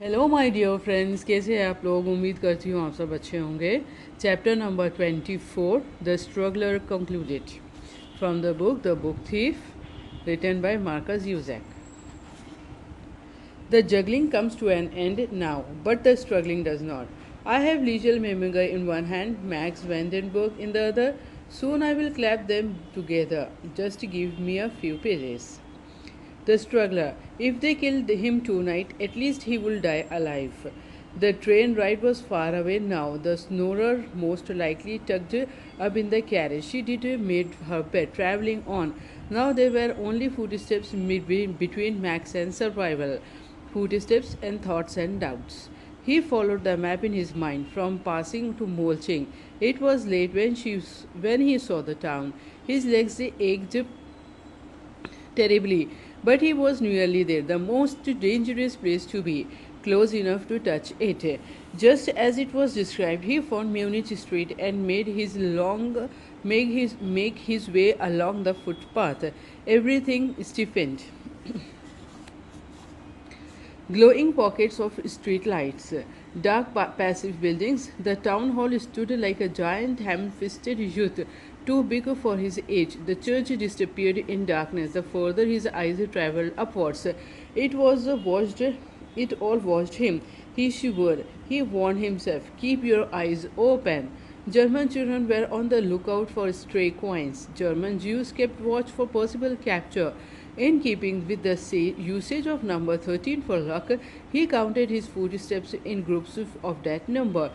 Hello my dear friends, कैसे हैं आप लोग। उम्मीद करती हूँ आप सब अच्छे होंगे। Chapter number 24, the struggler concluded, from the book thief, written by Markus Zusak. The juggling comes to an end now, but the struggling does not. I have Liesel Meminger in one hand, Max Vandenberg in the other. Soon I will clap them together. Just give me a few pages. The struggler. If they killed him tonight, at least he will die alive. The train ride was far away now. The snorer most likely tucked up in the carriage. She did made her bed, travelling on. Now there were only footsteps between Max and survival. Footsteps and thoughts and doubts. He followed the map in his mind from passing to Molching. It was late when he saw the town. His legs ached terribly, but he was nearly there, the most dangerous place to be, close enough to touch it. Just as it was described, he found Munich Street and make his way along the footpath. Everything stiffened. Glowing pockets of street lights, dark passive buildings. The town hall stood like a giant ham-fisted youth, too big for his age. The church disappeared in darkness. The further his eyes travelled upwards, it all watched him. He shivered. He warned himself, "Keep your eyes open." German children were on the lookout for stray coins. German Jews kept watch for possible capture. In keeping with the usage of number 13 for luck, he counted his footsteps in groups of that number.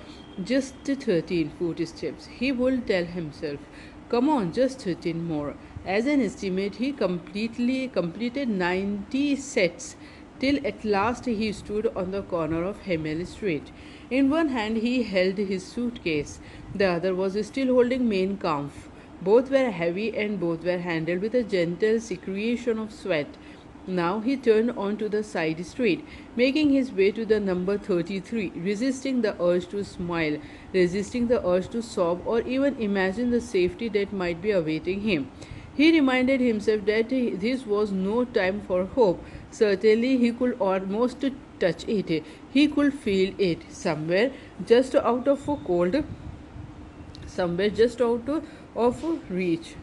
Just 13 footsteps, he would tell himself. Come on, just 13 more. As an estimate, he completed 90 sets, till at last he stood on the corner of Hemel Street. In one hand he held his suitcase, the other was still holding Mein Kampf. Both were heavy and both were handled with a gentle secretion of sweat. Now he turned onto the side street, making his way to the number 33, resisting the urge to smile, resisting the urge to sob or even imagine the safety that might be awaiting him. He reminded himself that this was no time for hope. Certainly he could almost touch it. He could feel it somewhere just out of a cold, somewhere just out of reach.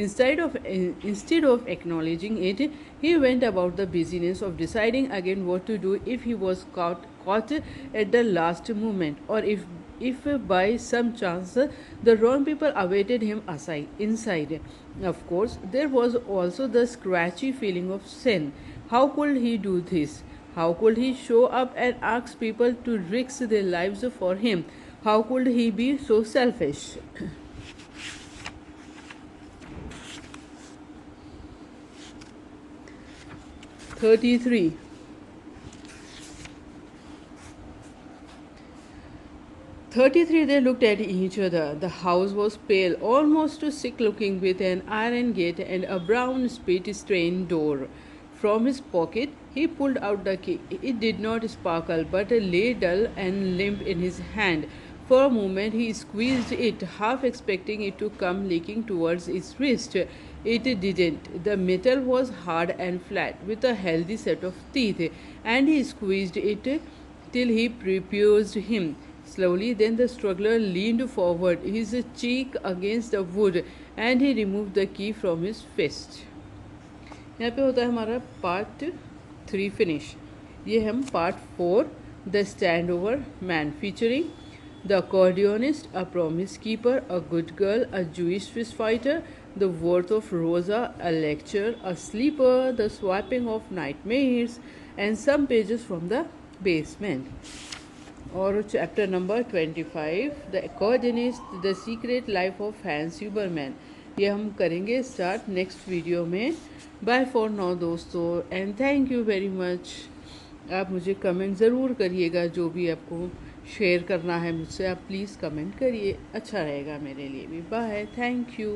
Instead of acknowledging it, he went about the business of deciding again what to do if he was caught at the last moment, or if by some chance the wrong people awaited him inside. Of course, there was also the scratchy feeling of sin. How could he do this? How could he show up and ask people to risk their lives for him? How could he be so selfish? 33. 33, they looked at each other. The house was pale, almost sick looking, with an iron gate and a brown spit stained door. From his pocket, he pulled out the key. It did not sparkle, but lay dull and limp in his hand. For a moment, he squeezed it, half expecting it to come leaking towards his wrist. It didn't. The metal was hard and flat, with a healthy set of teeth, and he squeezed it till he pierced him. Slowly, then the struggler leaned forward, his cheek against the wood, and he removed the key from his fist. यहाँ पे होता है हमारा part 3 finish. ये हम part 4, the stand over man, featuring the accordionist, a promise keeper, a good girl, a Jewish Swiss fighter, the worth of Rosa, a lecture, a sleeper, the swapping of nightmares, and some pages from the basement. और chapter number 25, the accordionist, the secret life of Hans Hubermann, ये हम करेंगे start next video में। Bye for now दोस्तों, and thank you very much. आप मुझे comment ज़रूर करिएगा, जो भी आपको शेयर करना है मुझसे आप प्लीज़ कमेंट करिए, अच्छा रहेगा मेरे लिए भी। Bye, thank you.